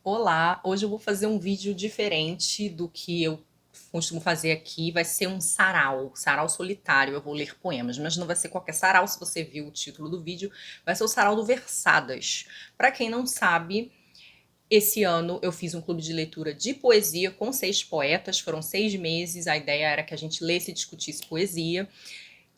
Olá, hoje eu vou fazer um vídeo diferente do que eu costumo fazer aqui. Vai ser um sarau solitário. Eu vou ler poemas, mas não vai ser qualquer sarau. Se você viu o título do vídeo, vai ser o sarau do Versadas. Para quem não sabe, esse ano eu fiz um clube de leitura de poesia com 6 poetas. Foram 6 meses. A ideia era que a gente lesse e discutisse poesia.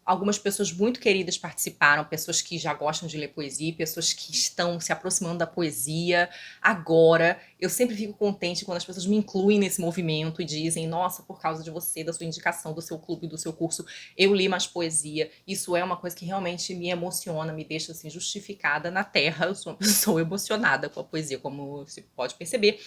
Algumas pessoas muito queridas participaram, pessoas que já gostam de ler poesia, pessoas que estão se aproximando da poesia agora. Eu sempre fico contente quando as pessoas me incluem nesse movimento e dizem: nossa, por causa de você, da sua indicação, do seu clube, do seu curso, eu li mais poesia. Isso é uma coisa que realmente me emociona, me deixa assim justificada na terra. Eu sou uma pessoa emocionada com a poesia, como você pode perceber.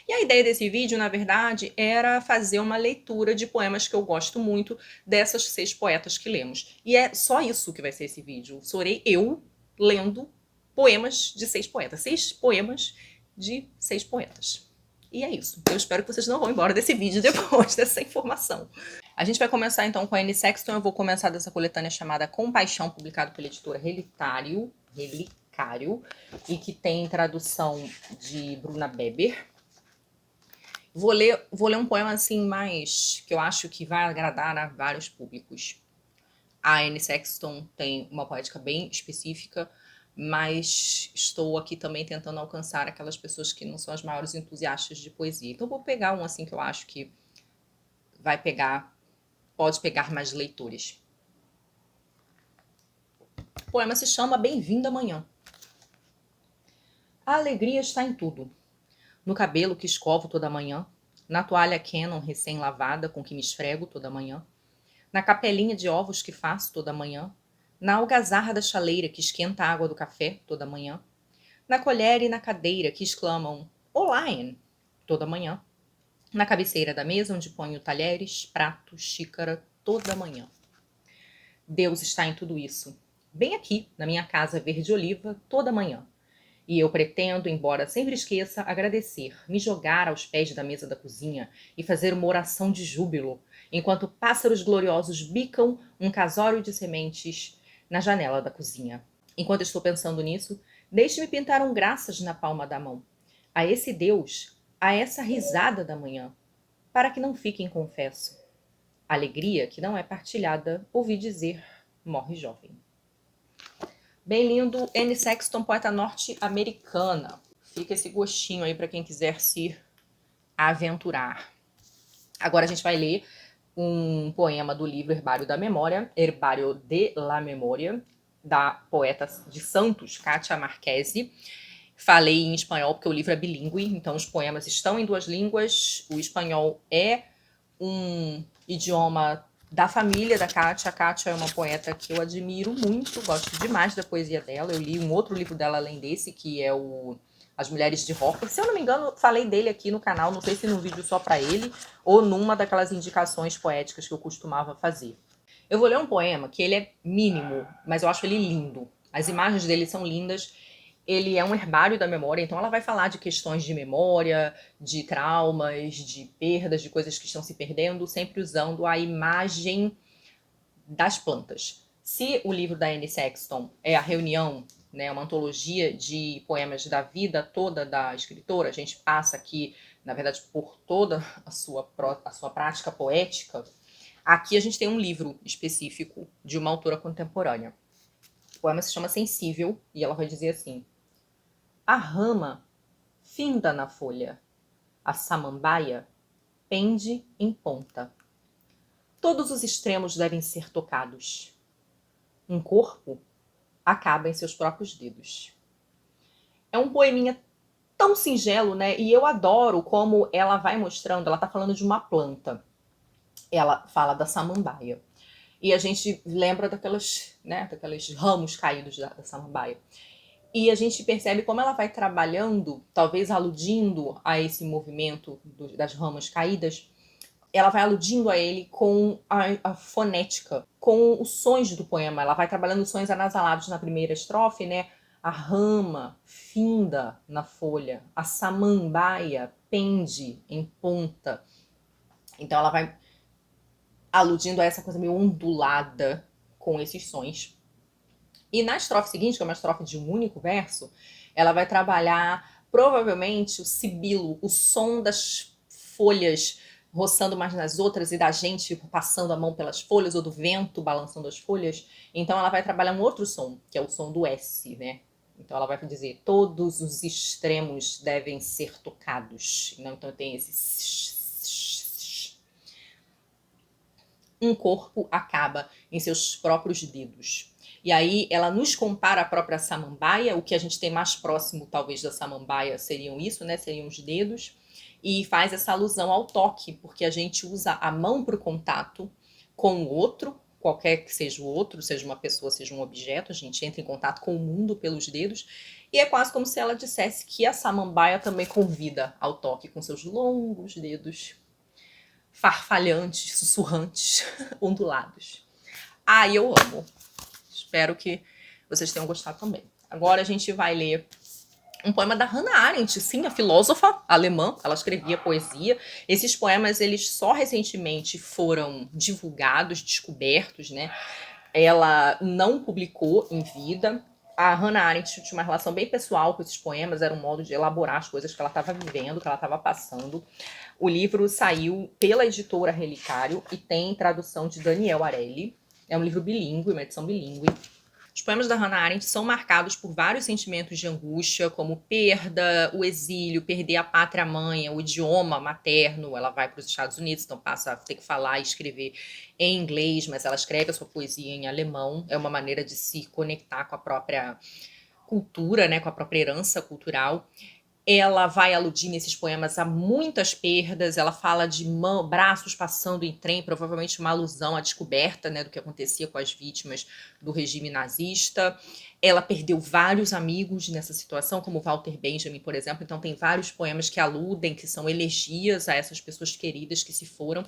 E a ideia desse vídeo, na verdade, era fazer uma leitura de poemas que eu gosto muito dessas 6 poetas que lemos. E é só isso que vai ser esse vídeo. Serei eu lendo poemas de 6 poetas. 6 poemas de 6 poetas. E é isso. Eu espero que vocês não vão embora desse vídeo depois dessa informação. A gente vai começar então com a Anne Sexton. Eu vou começar dessa coletânea chamada Compaixão, publicado pela editora Relicário, e que tem tradução de Bruna Beber. Vou ler um poema assim mais que eu acho que vai agradar a vários públicos. A Anne Sexton tem uma poética bem específica, mas estou aqui também tentando alcançar aquelas pessoas que não são as maiores entusiastas de poesia. Então vou pegar um assim que eu acho que vai pegar, pode pegar mais leitores. O poema se chama Bem-vindo Amanhã. A alegria está em tudo. No cabelo que escovo toda manhã, na toalha Canon recém-lavada com que me esfrego toda manhã, na capelinha de ovos que faço toda manhã, na algazarra da chaleira que esquenta a água do café toda manhã, na colher e na cadeira que exclamam "Olá, Anne", toda manhã, na cabeceira da mesa onde ponho talheres, prato, xícara, toda manhã. Deus está em tudo isso, bem aqui, na minha casa verde-oliva, toda manhã. E eu pretendo, embora sempre esqueça, agradecer, me jogar aos pés da mesa da cozinha e fazer uma oração de júbilo, enquanto pássaros gloriosos bicam um casório de sementes na janela da cozinha. Enquanto estou pensando nisso, deixe-me pintar um graças na palma da mão. A esse Deus, a essa risada da manhã, para que não fique inconfesso. Alegria que não é partilhada, ouvi dizer, morre jovem. Bem lindo, Anne Sexton, poeta norte-americana. Fica esse gostinho aí para quem quiser se aventurar. Agora a gente vai ler um poema do livro Herbário da Memória, Herbário de la Memória, da poeta de Santos, Kátia Marchese. Falei em espanhol porque o livro é bilíngue, então os poemas estão em 2 línguas. O espanhol é um idioma da família da Kátia. A Kátia é uma poeta que eu admiro muito, gosto demais da poesia dela. Eu li um outro livro dela além desse, que é o As Mulheres de Rock. Se eu não me engano, falei dele aqui no canal, não sei se num vídeo só para ele ou numa daquelas indicações poéticas que eu costumava fazer. Eu vou ler um poema que ele é mínimo, mas eu acho ele lindo. As imagens dele são lindas. Ele é um herbário da memória, então ela vai falar de questões de memória, de traumas, de perdas, de coisas que estão se perdendo, sempre usando a imagem das plantas. Se o livro da Anne Sexton é a reunião, né, uma antologia de poemas da vida toda da escritora, a gente passa aqui, na verdade, por toda a sua prática poética. Aqui a gente tem um livro específico de uma autora contemporânea. O poema se chama Sensível e ela vai dizer assim: a rama finda na folha, a samambaia pende em ponta. Todos os extremos devem ser tocados. Um corpo acaba em seus próprios dedos. É um poeminha tão singelo, né? E eu adoro como ela vai mostrando, ela tá falando de uma planta. Ela fala da samambaia. E a gente lembra daquelas, né, daqueles ramos caídos da samambaia. E a gente percebe como ela vai trabalhando, talvez aludindo a esse movimento das ramas caídas, ela vai aludindo a ele com a fonética, com os sons do poema. Ela vai trabalhando os sons anasalados na primeira estrofe, né? A rama finda na folha, a samambaia pende em ponta. Então ela vai aludindo a essa coisa meio ondulada com esses sons. E na estrofe seguinte, que é uma estrofe de um único verso, ela vai trabalhar Provavelmente o sibilo, o som das folhas roçando umas nas outras e da gente passando a mão pelas folhas ou do vento balançando as folhas. Então ela vai trabalhar um outro som, que é o som do S, né? Então ela vai dizer, todos os extremos devem ser tocados. Então tem esse... Um corpo acaba em seus próprios dedos. E aí ela nos compara à própria samambaia, o que a gente tem mais próximo talvez da samambaia seriam isso, né? Seriam os dedos. E faz essa alusão ao toque, porque a gente usa a mão para o contato com o outro, qualquer que seja o outro, seja uma pessoa, seja um objeto, a gente entra em contato com o mundo pelos dedos, e é quase como se ela dissesse que a samambaia também convida ao toque com seus longos dedos farfalhantes, sussurrantes, ondulados. Ah, e eu amo. Espero que vocês tenham gostado também. Agora a gente vai ler um poema da Hannah Arendt, sim, a filósofa alemã, ela escrevia poesia. Esses poemas, eles só recentemente foram divulgados, descobertos, né? Ela não publicou em vida. A Hannah Arendt tinha uma relação bem pessoal com esses poemas, era um modo de elaborar as coisas que ela estava vivendo, que ela estava passando. O livro saiu pela editora Relicário e tem tradução de Daniel Arelli. É um livro bilíngue, uma edição bilíngue. Os poemas da Hannah Arendt são marcados por vários sentimentos de angústia, como perda, o exílio, perder a pátria-mãe, o idioma materno. Ela vai para os Estados Unidos, então passa a ter que falar e escrever em inglês, mas ela escreve a sua poesia em alemão. É uma maneira de se conectar com a própria cultura, né, com a própria herança cultural. Ela vai aludir nesses poemas a muitas perdas, ela fala de braços passando em trem, provavelmente uma alusão à descoberta, né, do que acontecia com as vítimas do regime nazista. Ela perdeu vários amigos nessa situação, como Walter Benjamin, por exemplo, então tem vários poemas que aludem, que são elegias a essas pessoas queridas que se foram.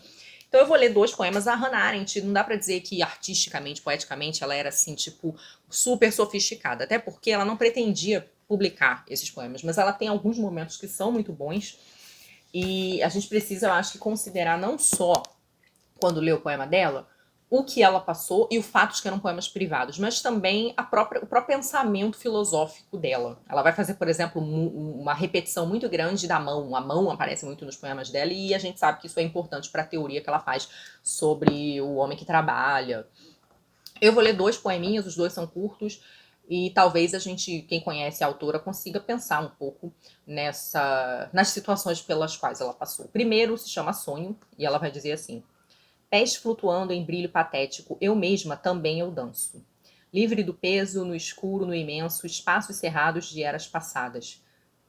Então eu vou ler 2 poemas. A Hannah Arendt, não dá para dizer que artisticamente, poeticamente, ela era assim, tipo, super sofisticada, até porque ela não pretendia publicar esses poemas, mas ela tem alguns momentos que são muito bons e a gente precisa, eu acho, que considerar não só quando lê o poema dela o que ela passou e o fato de que eram poemas privados, mas também o próprio pensamento filosófico dela. Ela vai fazer, por exemplo, uma repetição muito grande da mão. A mão aparece muito nos poemas dela e a gente sabe que isso é importante para a teoria que ela faz sobre o homem que trabalha. Eu vou ler 2 poeminhas, os 2 são curtos, e talvez a gente, quem conhece a autora, consiga pensar um pouco nas situações pelas quais ela passou. O primeiro se chama Sonho, e ela vai dizer assim: pés flutuando em brilho patético, eu mesma também eu danço. Livre do peso, no escuro, no imenso, espaços cerrados de eras passadas.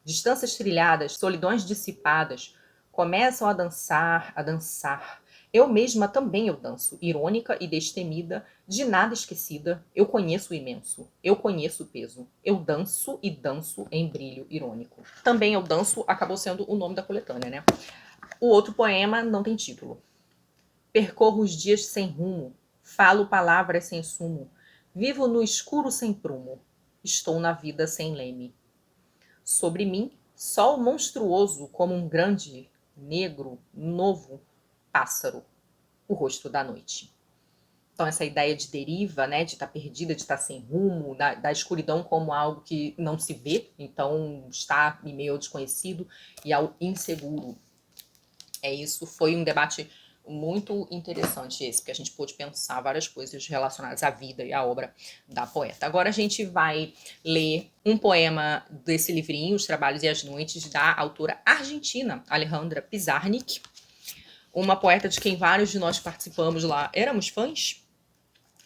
Distâncias trilhadas, solidões dissipadas, começam a dançar, a dançar. Eu mesma também eu danço, irônica e destemida, de nada esquecida. Eu conheço o imenso, eu conheço o peso. Eu danço e danço em brilho irônico. Também eu danço acabou sendo o nome da coletânea, né? O outro poema não tem título. Percorro os dias sem rumo, falo palavras sem sumo, vivo no escuro sem prumo, estou na vida sem leme. Sobre mim, sol monstruoso como um grande, negro, novo pássaro, o rosto da noite. Então essa ideia de deriva, né, de estar perdida, de estar sem rumo, da escuridão como algo que não se vê, então está em meio ao desconhecido e ao inseguro. É isso, foi um debate muito interessante esse, porque a gente pôde pensar várias coisas relacionadas à vida e à obra da poeta. Agora a gente vai ler um poema desse livrinho, Os Trabalhos e as Noites, da autora argentina Alejandra Pizarnik, uma poeta de quem vários de nós participamos lá, éramos fãs.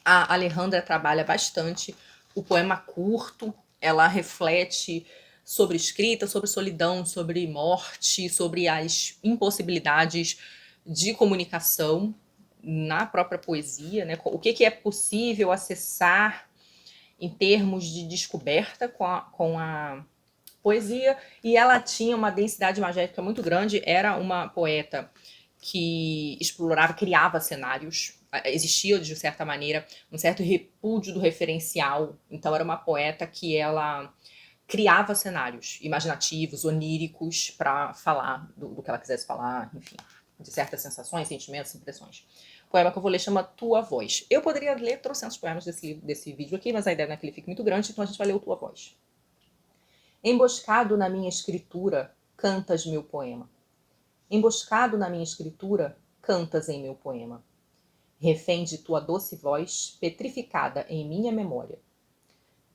A Alejandra trabalha bastante o poema curto, ela reflete sobre escrita, sobre solidão, sobre morte, sobre as impossibilidades de comunicação na própria poesia, né? O que é possível acessar em termos de descoberta com a poesia, e ela tinha uma densidade imagética muito grande, era uma poeta que explorava, criava cenários, existia de certa maneira um certo repúdio do referencial, então era uma poeta que ela criava cenários imaginativos, oníricos, para falar do que ela quisesse falar, enfim, de certas sensações, sentimentos, impressões. O poema que eu vou ler chama Tua Voz. Eu poderia ler trocentos poemas desse vídeo aqui, mas a ideia não é que ele fique muito grande, então a gente vai ler o Tua Voz. Emboscado na minha escritura, cantas meu poema. Emboscado na minha escritura, cantas em meu poema. Refém de tua doce voz, petrificada em minha memória.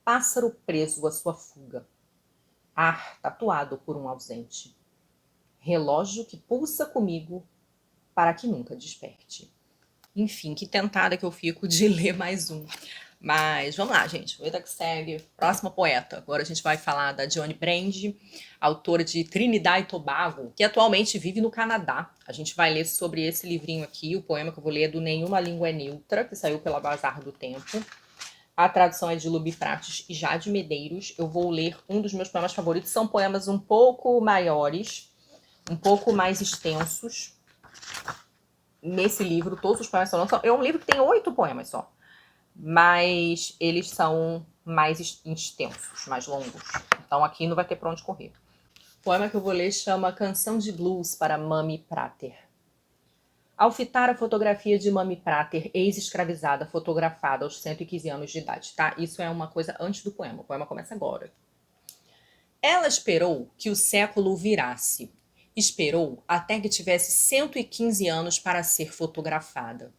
Pássaro preso à sua fuga. Ar tatuado por um ausente. Relógio que pulsa comigo para que nunca desperte. Enfim, que tentada que eu fico de ler mais um. Mas vamos lá, gente. Vida que segue. Próxima poeta. Agora a gente vai falar da Dionne Brand, autora de Trinidad e Tobago, que atualmente vive no Canadá. A gente vai ler sobre esse livrinho aqui. O poema que eu vou ler é do Nenhuma Língua é Neutra, que saiu pela Bazar do Tempo. A tradução é de Lubi Prates e Jade Medeiros. Eu vou ler um dos meus poemas favoritos. São poemas um pouco maiores, um pouco mais extensos. Nesse livro, todos os poemas são... É um livro que tem 8 poemas só. Mas eles são mais extensos, mais longos. Então aqui não vai ter pra onde correr. O poema que eu vou ler chama Canção de Blues para Mami Prater. Ao fitar a fotografia de Mami Prater, ex-escravizada, fotografada aos 115 anos de idade, tá? Isso é uma coisa antes do poema. O poema começa agora. Ela esperou que o século virasse. Esperou até que tivesse 115 anos para ser fotografada,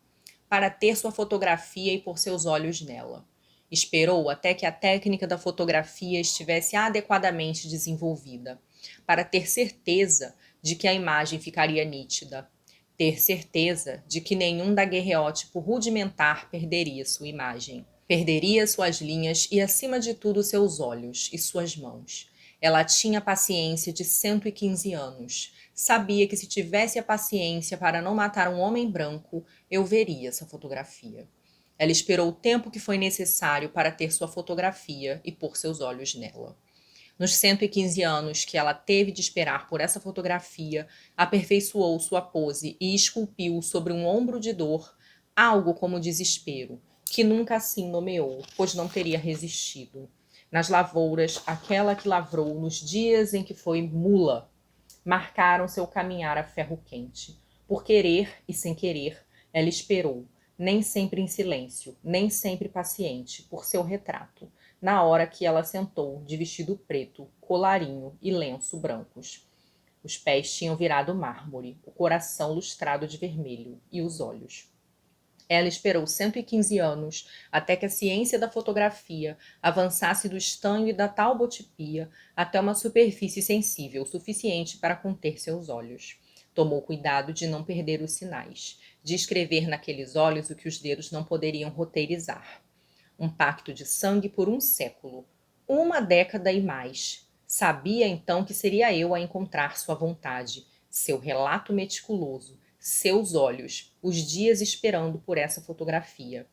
para ter sua fotografia e pôr seus olhos nela. Esperou até que a técnica da fotografia estivesse adequadamente desenvolvida, para ter certeza de que a imagem ficaria nítida, ter certeza de que nenhum daguerreótipo rudimentar perderia sua imagem. Perderia suas linhas e, acima de tudo, seus olhos e suas mãos. Ela tinha paciência de 115 anos. Sabia que se tivesse a paciência para não matar um homem branco, eu veria essa fotografia. Ela esperou o tempo que foi necessário para ter sua fotografia e pôr seus olhos nela. Nos 115 anos que ela teve de esperar por essa fotografia, aperfeiçoou sua pose e esculpiu sobre um ombro de dor algo como desespero, que nunca assim nomeou, pois não teria resistido. Nas lavouras, aquela que lavrou nos dias em que foi mula, marcaram seu caminhar a ferro quente. Por querer e sem querer, ela esperou, nem sempre em silêncio, nem sempre paciente, por seu retrato, na hora que ela sentou, de vestido preto, colarinho e lenço brancos. Os pés tinham virado mármore, o coração lustrado de vermelho e os olhos. Ela esperou 115 anos até que a ciência da fotografia avançasse do estanho e da talbotipia até uma superfície sensível suficiente para conter seus olhos. Tomou cuidado de não perder os sinais, de escrever naqueles olhos o que os dedos não poderiam roteirizar. Um pacto de sangue por um século, uma década e mais. Sabia então que seria eu a encontrar sua vontade, seu relato meticuloso, seus olhos, os dias esperando por essa fotografia.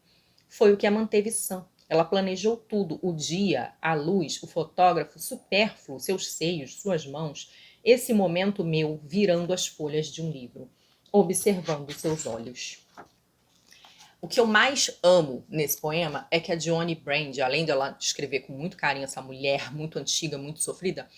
Foi o que a manteve sã. Ela planejou tudo, o dia, a luz, o fotógrafo, supérfluo, seus seios, suas mãos, esse momento meu virando as folhas de um livro, observando seus olhos. O que eu mais amo nesse poema é que a Dionne Brand, além de ela descrever com muito carinho essa mulher muito antiga, muito sofrida,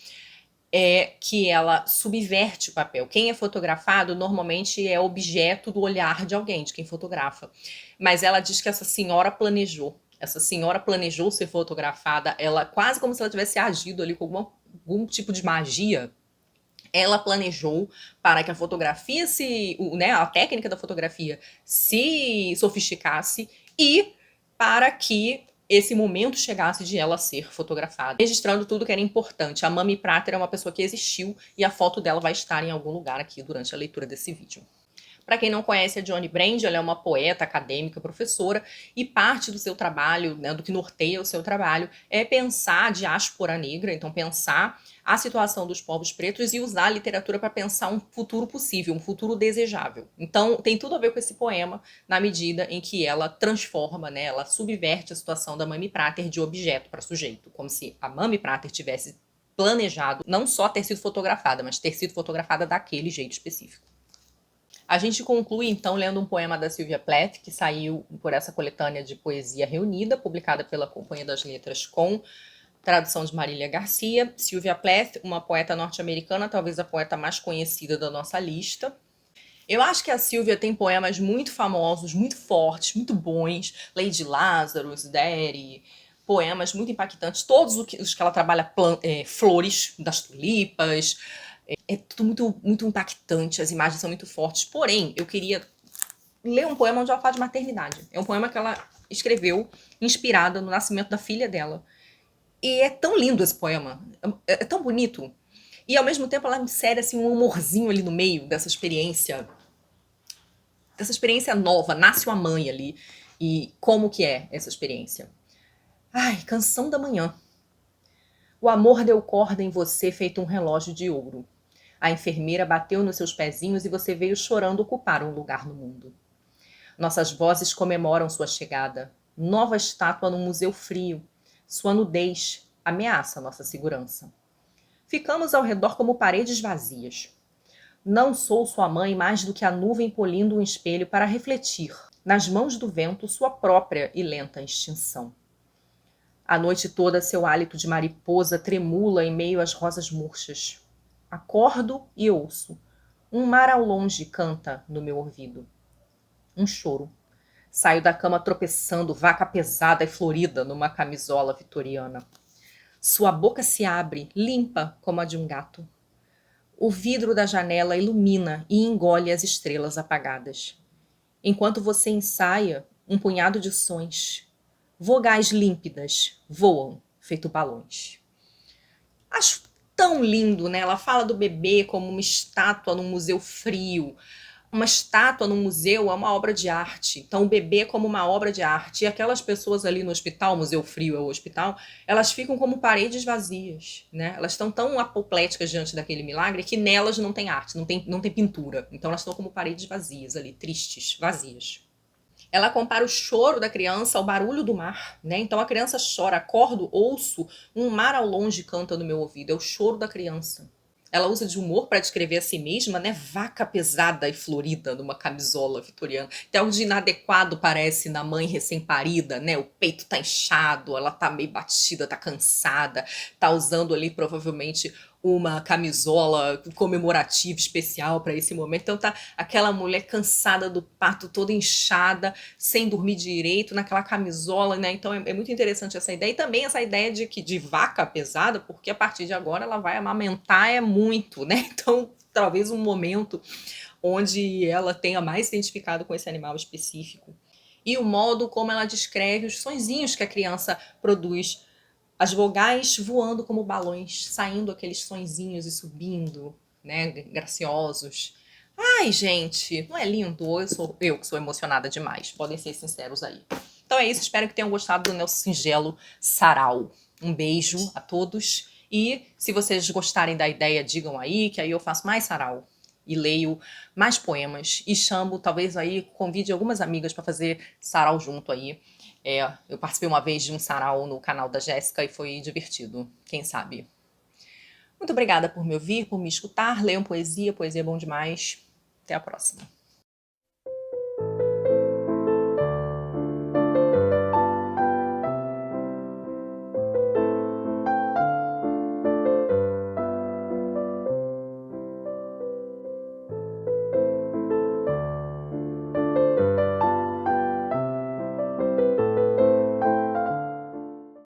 é que ela subverte o papel. Quem é fotografado normalmente é objeto do olhar de alguém, de quem fotografa. Mas ela diz que essa senhora planejou. Essa senhora planejou ser fotografada, ela quase como se ela tivesse agido ali com algum tipo de magia. Ela planejou para que a fotografia a técnica da fotografia se sofisticasse e para que esse momento chegasse de ela ser fotografada, registrando tudo que era importante. A Mami Prater é uma pessoa que existiu e a foto dela vai estar em algum lugar aqui durante a leitura desse vídeo. Para quem não conhece a Dionne Brand, ela é uma poeta, acadêmica, professora, e parte do seu trabalho, né, do que norteia o seu trabalho, é pensar a diáspora negra, então pensar a situação dos povos pretos e usar a literatura para pensar um futuro possível, um futuro desejável. Então tem tudo a ver com esse poema, na medida em que ela transforma, né, ela subverte a situação da Mami Prater de objeto para sujeito, como se a Mami Prater tivesse planejado não só ter sido fotografada, mas ter sido fotografada daquele jeito específico. A gente conclui, então, lendo um poema da Sylvia Plath, que saiu por essa coletânea de poesia reunida, publicada pela Companhia das Letras, com tradução de Marília Garcia. Sylvia Plath, uma poeta norte-americana, talvez a poeta mais conhecida da nossa lista. Eu acho que a Sylvia tem poemas muito famosos, muito fortes, muito bons. Lady Lazarus, Daddy, poemas muito impactantes, todos os que ela trabalha flores das tulipas, é tudo muito, muito impactante, as imagens são muito fortes. Porém, eu queria ler um poema onde ela fala de maternidade. É um poema que ela escreveu inspirada no nascimento da filha dela. E é tão lindo esse poema, é tão bonito. E ao mesmo tempo ela insere assim, um humorzinho ali no meio dessa experiência nova. Nasce uma mãe ali. E como que é essa experiência? Ai, canção da manhã. O amor deu corda em você feito um relógio de ouro. A enfermeira bateu nos seus pezinhos e você veio chorando ocupar um lugar no mundo. Nossas vozes comemoram sua chegada. Nova estátua num museu frio. Sua nudez ameaça nossa segurança. Ficamos ao redor como paredes vazias. Não sou sua mãe mais do que a nuvem polindo um espelho para refletir, nas mãos do vento, sua própria e lenta extinção. A noite toda seu hálito de mariposa tremula em meio às rosas murchas. Acordo e ouço. Um mar ao longe canta no meu ouvido. Um choro. Saio da cama tropeçando, vaca pesada e florida numa camisola vitoriana. Sua boca se abre, limpa como a de um gato. O vidro da janela ilumina e engole as estrelas apagadas. Enquanto você ensaia, um punhado de sons. Vogais límpidas voam, feito balões. Acho tão lindo, né? Ela fala do bebê como uma estátua num museu frio. Uma estátua num museu é uma obra de arte. Então, o bebê como uma obra de arte. E aquelas pessoas ali no hospital, o museu frio é o hospital, elas ficam como paredes vazias, né? Elas estão tão apopléticas diante daquele milagre que nelas não tem arte, não tem pintura. Então, elas estão como paredes vazias ali, tristes, vazias. Ela compara o choro da criança ao barulho do mar, né? Então a criança chora, acordo, ouço, um mar ao longe canta no meu ouvido, é o choro da criança. Ela usa de humor para descrever a si mesma, né? Vaca pesada e florida numa camisola vitoriana. Até algo de inadequado parece na mãe recém-parida, né? O peito tá inchado, ela tá meio batida, tá cansada, tá usando ali provavelmente uma camisola comemorativa especial para esse momento. Então tá aquela mulher cansada do parto, toda inchada, sem dormir direito, naquela camisola, né? Então é muito interessante essa ideia. E também essa ideia de vaca pesada, porque a partir de agora ela vai amamentar muito, né? Então talvez um momento onde ela tenha mais se identificado com esse animal específico. E o modo como ela descreve os sonzinhos que a criança produz, as vogais voando como balões, saindo aqueles sonzinhos e subindo, né, graciosos. Ai, gente, não é lindo? Eu que sou emocionada demais, podem ser sinceros aí. Então é isso, espero que tenham gostado do meu singelo sarau. Um beijo a todos e se vocês gostarem da ideia, digam aí, que aí eu faço mais sarau e leio mais poemas e chamo, talvez aí, convide algumas amigas para fazer sarau junto aí. Eu participei uma vez de um sarau no canal da Jéssica e foi divertido, quem sabe. Muito obrigada por me ouvir, por me escutar. Leiam poesia, poesia é bom demais. Até a próxima.